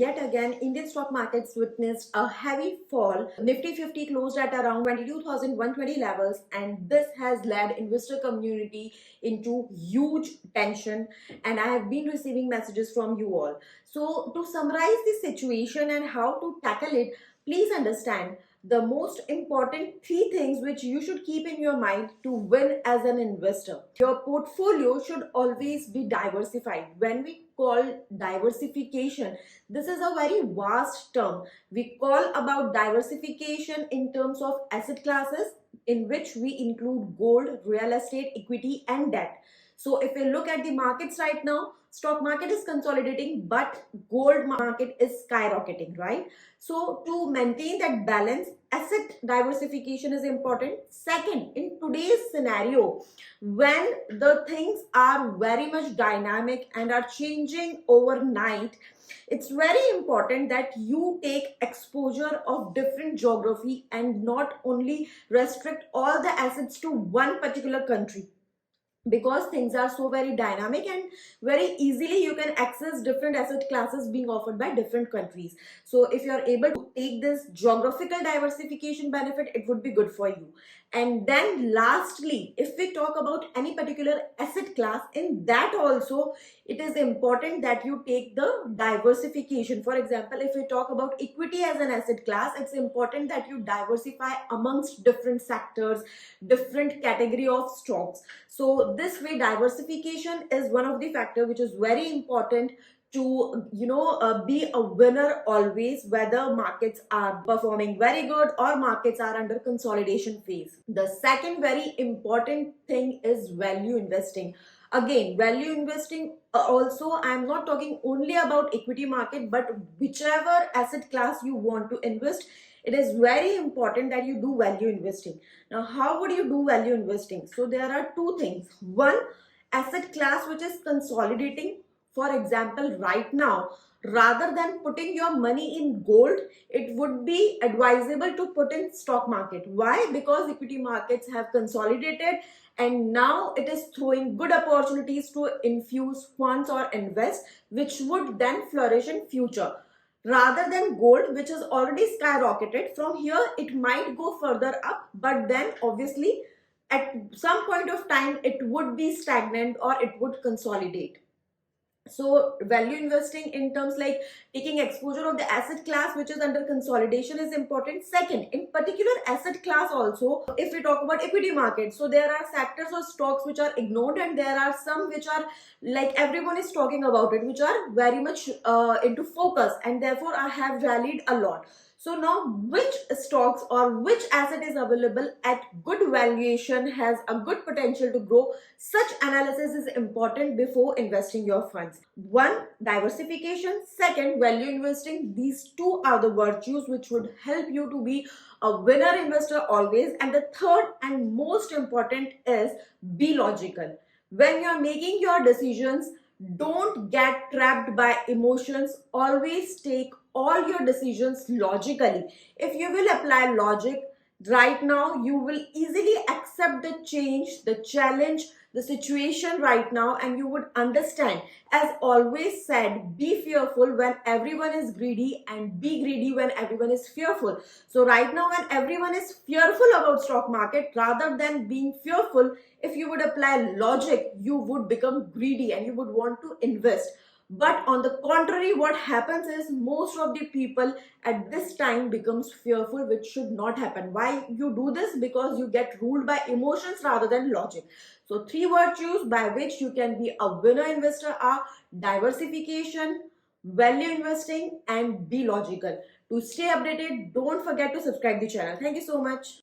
yet again, Indian stock markets witnessed a heavy fall. Nifty 50 closed at around 22,120 levels, and this has led investor community into huge tension. And I have been receiving messages from you all. So, to summarize the situation and how to tackle it, please understand the most important three things which you should keep in your mind to win as an investor. Your portfolio should always be diversified. When we call diversification, this is a very vast term. We call about diversification in terms of asset classes, in which we include gold, real estate, equity and debt. So if we look at the markets right now, stock market is consolidating, but gold market is skyrocketing, right? So to maintain that balance, asset diversification is important. Second, in today's scenario, when the things are very much dynamic and are changing overnight, it's very important that you take exposure of different geography and not only restrict all the assets to one particular country, because things are so very dynamic and very easily you can access different asset classes being offered by different countries. So if you are able to take this geographical diversification benefit, it would be good for you. And then lastly, if we talk about any particular asset class, in that also it is important that you take the diversification. For example, if we talk about equity as an asset class, it's important that you diversify amongst different sectors, different category of stocks. So this way diversification is one of the factor which is very important to be a winner always, whether markets are performing very good or markets are under consolidation phase. The second very important thing is value investing. Again, value investing, also I am not talking only about equity market, but whichever asset class you want to invest, it is very important that you do value investing. Now how would you do value investing? So there are two things. One, asset class which is consolidating. For example, right now, rather than putting your money in gold, it would be advisable to put in stock market. Why? Because equity markets have consolidated and now it is throwing good opportunities to infuse funds or invest, which would then flourish in future. Rather than gold, which is already skyrocketed, from here it might go further up, but then obviously at some point of time it would be stagnant or it would consolidate. So value investing in terms like taking exposure of the asset class which is under consolidation is important. Second, in particular asset class also, if we talk about equity market, so there are sectors or stocks which are ignored and there are some which are like everyone is talking about it, which are very much into focus and therefore I have rallied a lot. So now which stocks or which asset is available at good valuation, has a good potential to grow, such analysis is important before investing your funds. One, diversification. Second, value investing. These two are the virtues which would help you to be a winner investor always. And the third and most important is be logical. When you're making your decisions, don't get trapped by emotions. Always take all your decisions logically. If you will apply logic right now, you will easily accept the change, the challenge, the situation right now, and you would understand. As always said, be fearful when everyone is greedy and be greedy when everyone is fearful. So right now when everyone is fearful about stock market, rather than being fearful, if you would apply logic, you would become greedy and you would want to invest. But on the contrary, what happens is most of the people at this time becomes fearful, which should not happen. Why you do this? Because you get ruled by emotions rather than logic. So three virtues by which you can be a winner investor are diversification, value investing and be logical. To stay updated, don't forget to subscribe the channel. Thank you so much.